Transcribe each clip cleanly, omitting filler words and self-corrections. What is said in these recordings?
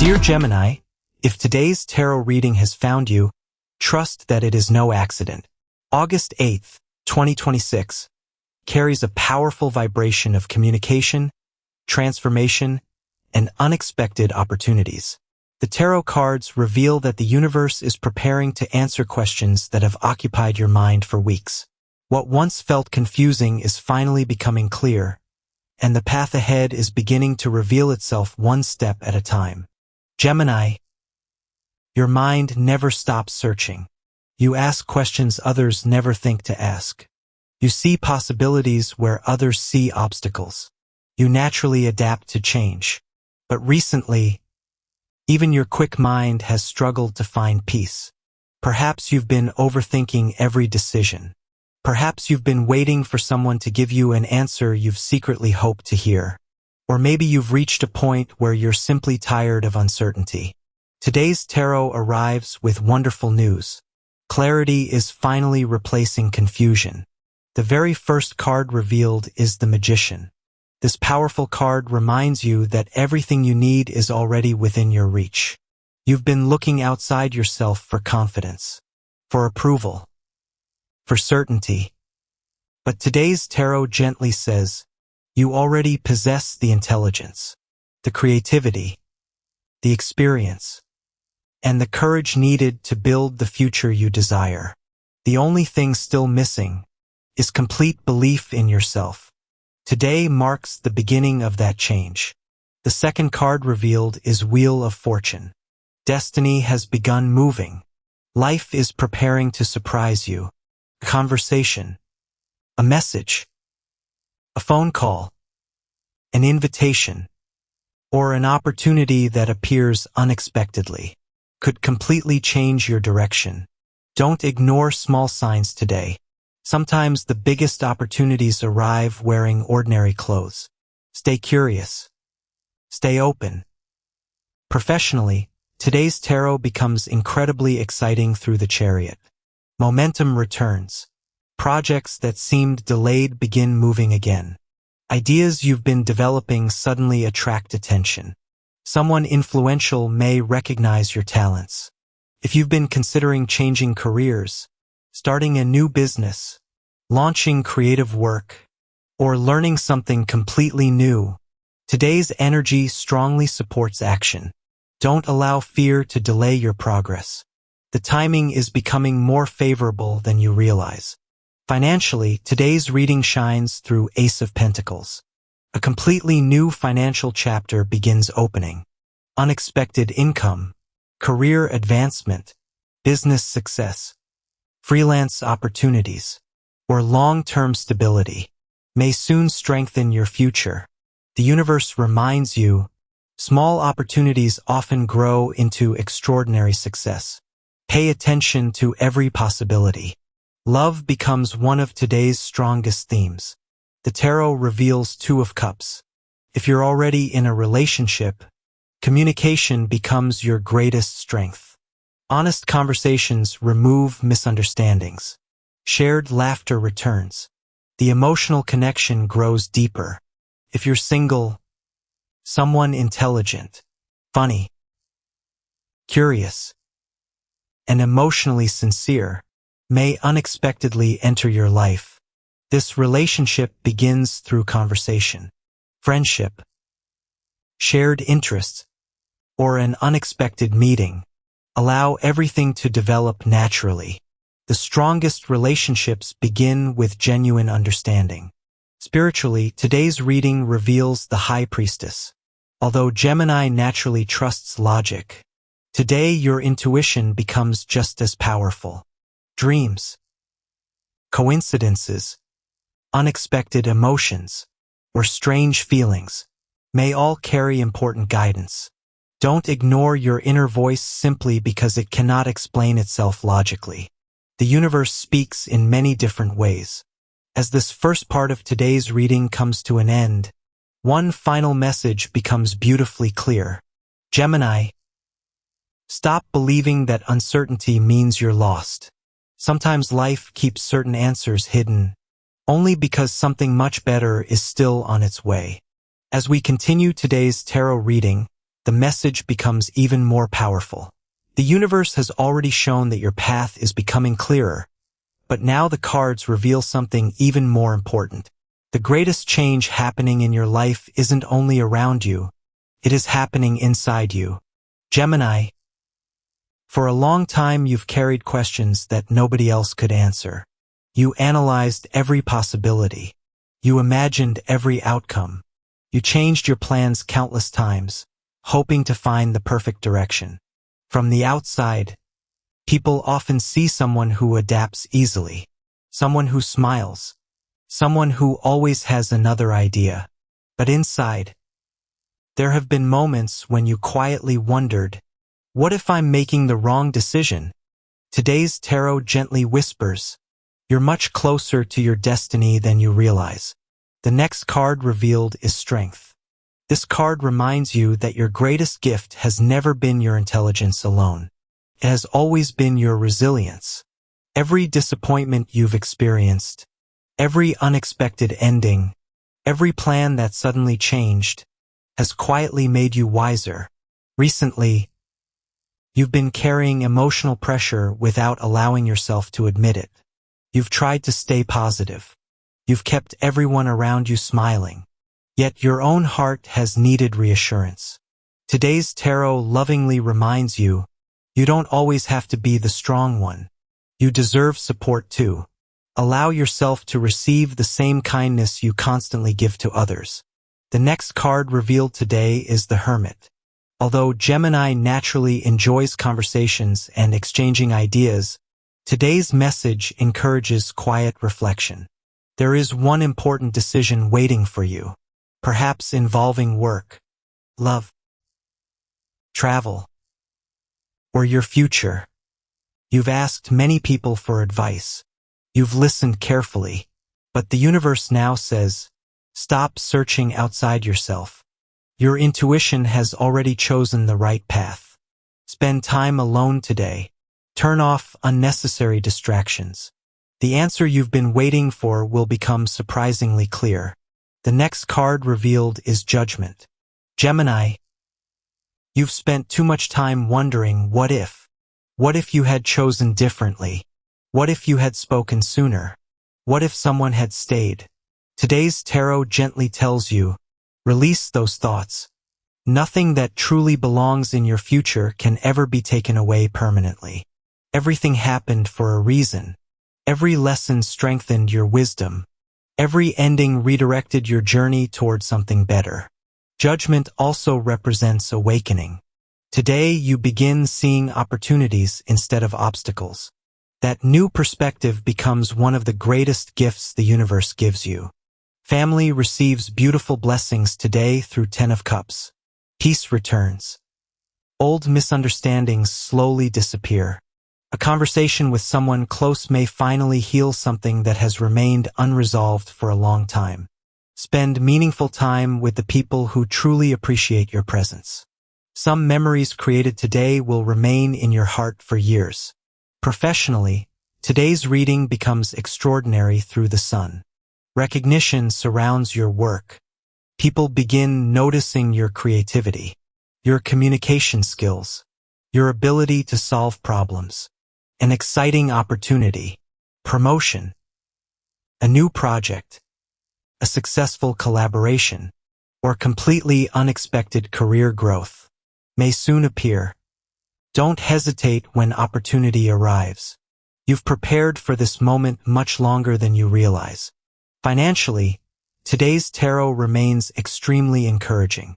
Dear Gemini, if today's tarot reading has found you, trust that it is no accident. August 8th, 2026, carries a powerful vibration of communication, transformation, and unexpected opportunities. The tarot cards reveal that the universe is preparing to answer questions that have occupied your mind for weeks. What once felt confusing is finally becoming clear, and the path ahead is beginning to reveal itself one step at a time. Gemini, your mind never stops searching. You ask questions others never think to ask. You see possibilities where others see obstacles. You naturally adapt to change. But recently, even your quick mind has struggled to find peace. Perhaps you've been overthinking every decision. Perhaps you've been waiting for someone to give you an answer you've secretly hoped to hear. Or maybe you've reached a point where you're simply tired of uncertainty. Today's tarot arrives with wonderful news. Clarity is finally replacing confusion. The very first card revealed is the Magician. This powerful card reminds you that everything you need is already within your reach. You've been looking outside yourself for confidence, for approval, for certainty. But today's tarot gently says, you already possess the intelligence, the creativity, the experience, and the courage needed to build the future you desire. The only thing still missing is complete belief in yourself. Today marks the beginning of that change. The second card revealed is Wheel of Fortune. Destiny has begun moving. Life is preparing to surprise you. A conversation, a message, a phone call, an invitation, or an opportunity that appears unexpectedly could completely change your direction. Don't ignore small signs today. Sometimes the biggest opportunities arrive wearing ordinary clothes. Stay curious. Stay open. Professionally, today's tarot becomes incredibly exciting through the Chariot. Momentum returns. Projects that seemed delayed begin moving again. Ideas you've been developing suddenly attract attention. Someone influential may recognize your talents. If you've been considering changing careers, starting a new business, launching creative work, or learning something completely new, today's energy strongly supports action. Don't allow fear to delay your progress. The timing is becoming more favorable than you realize. Financially, today's reading shines through Ace of Pentacles. A completely new financial chapter begins opening. Unexpected income, career advancement, business success, freelance opportunities, or long-term stability may soon strengthen your future. The universe reminds you, small opportunities often grow into extraordinary success. Pay attention to every possibility. Love becomes one of today's strongest themes. The tarot reveals Two of Cups. If you're already in a relationship, communication becomes your greatest strength. Honest conversations remove misunderstandings. Shared laughter returns. The emotional connection grows deeper. If you're single, someone intelligent, funny, curious, and emotionally sincere may unexpectedly enter your life. This relationship begins through conversation, friendship, shared interests, or an unexpected meeting. Allow everything to develop naturally. The strongest relationships begin with genuine understanding. Spiritually, today's reading reveals the High Priestess. Although Gemini naturally trusts logic, today your intuition becomes just as powerful. Dreams, coincidences, unexpected emotions, or strange feelings may all carry important guidance. Don't ignore your inner voice simply because it cannot explain itself logically. The universe speaks in many different ways. As this first part of today's reading comes to an end, one final message becomes beautifully clear. Gemini, stop believing that uncertainty means you're lost. Sometimes life keeps certain answers hidden, only because something much better is still on its way. As we continue today's tarot reading, the message becomes even more powerful. The universe has already shown that your path is becoming clearer, but now the cards reveal something even more important. The greatest change happening in your life isn't only around you, it is happening inside you. Gemini, for a long time you've carried questions that nobody else could answer. You analyzed every possibility. You imagined every outcome. You changed your plans countless times, hoping to find the perfect direction. From the outside, people often see someone who adapts easily, someone who smiles, someone who always has another idea. But inside, there have been moments when you quietly wondered, what if I'm making the wrong decision? Today's tarot gently whispers, you're much closer to your destiny than you realize. The next card revealed is strength. This card reminds you that your greatest gift has never been your intelligence alone. It has always been your resilience. Every disappointment you've experienced, every unexpected ending, every plan that suddenly changed, has quietly made you wiser. Recently, you've been carrying emotional pressure without allowing yourself to admit it. You've tried to stay positive. You've kept everyone around you smiling. Yet your own heart has needed reassurance. Today's tarot lovingly reminds you, you don't always have to be the strong one. You deserve support too. Allow yourself to receive the same kindness you constantly give to others. The next card revealed today is the Hermit. Although Gemini naturally enjoys conversations and exchanging ideas, today's message encourages quiet reflection. There is one important decision waiting for you, perhaps involving work, love, travel, or your future. You've asked many people for advice. You've listened carefully, but the universe now says, stop searching outside yourself. Your intuition has already chosen the right path. Spend time alone today. Turn off unnecessary distractions. The answer you've been waiting for will become surprisingly clear. The next card revealed is Judgment. Gemini, you've spent too much time wondering what if. What if you had chosen differently? What if you had spoken sooner? What if someone had stayed? Today's tarot gently tells you, release those thoughts. Nothing that truly belongs in your future can ever be taken away permanently. Everything happened for a reason. Every lesson strengthened your wisdom. Every ending redirected your journey toward something better. Judgment also represents awakening. Today you begin seeing opportunities instead of obstacles. That new perspective becomes one of the greatest gifts the universe gives you. Family receives beautiful blessings today through 10 of Cups. Peace returns. Old misunderstandings slowly disappear. A conversation with someone close may finally heal something that has remained unresolved for a long time. Spend meaningful time with the people who truly appreciate your presence. Some memories created today will remain in your heart for years. Professionally, today's reading becomes extraordinary through the sun. Recognition surrounds your work. People begin noticing your creativity, your communication skills, your ability to solve problems. An exciting opportunity, promotion, a new project, a successful collaboration, or completely unexpected career growth may soon appear. Don't hesitate when opportunity arrives. You've prepared for this moment much longer than you realize. Financially, today's tarot remains extremely encouraging.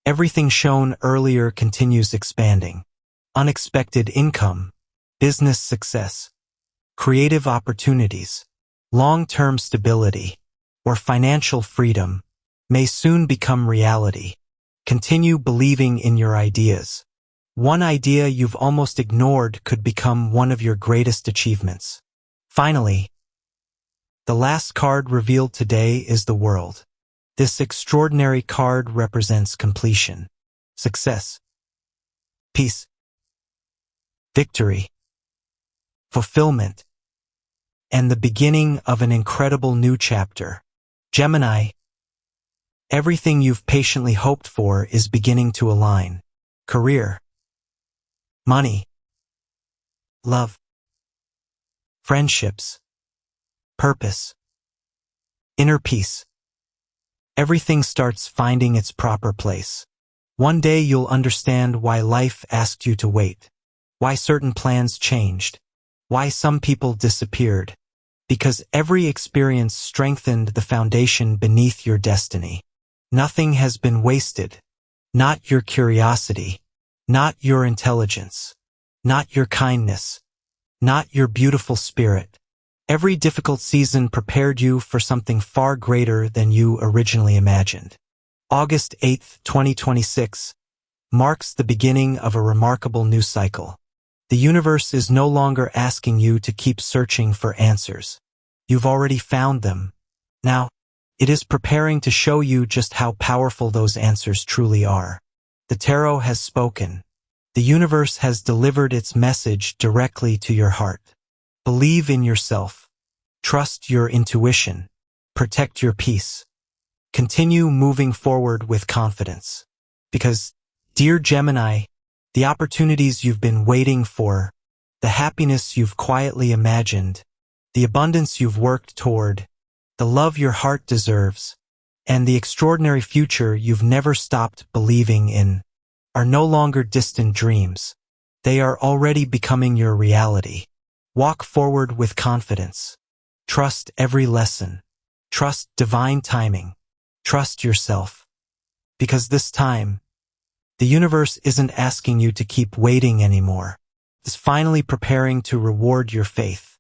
Everything shown earlier continues expanding. Unexpected income, business success, creative opportunities, long-term stability, or financial freedom may soon become reality. Continue believing in your ideas. One idea you've almost ignored could become one of your greatest achievements. Finally, the last card revealed today is the World. This extraordinary card represents completion, success, peace, victory, fulfillment, and the beginning of an incredible new chapter. Gemini, everything you've patiently hoped for is beginning to align. career, money, love, friendships, purpose, inner peace. Everything starts finding its proper place. One day you'll understand why life asked you to wait, why certain plans changed, why some people disappeared, because every experience strengthened the foundation beneath your destiny. Nothing has been wasted. Not your curiosity, not your intelligence, not your kindness, not your beautiful spirit. Every difficult season prepared you for something far greater than you originally imagined. August 8, 2026, marks the beginning of a remarkable new cycle. The universe is no longer asking you to keep searching for answers. You've already found them. Now, it is preparing to show you just how powerful those answers truly are. The tarot has spoken. The universe has delivered its message directly to your heart. Believe in yourself. Trust your intuition. Protect your peace. Continue moving forward with confidence. Because, dear Gemini, the opportunities you've been waiting for, the happiness you've quietly imagined, the abundance you've worked toward, the love your heart deserves, and the extraordinary future you've never stopped believing in, are no longer distant dreams. They are already becoming your reality. Walk forward with confidence. Trust every lesson. Trust divine timing. Trust yourself. Because this time, the universe isn't asking you to keep waiting anymore. It's finally preparing to reward your faith.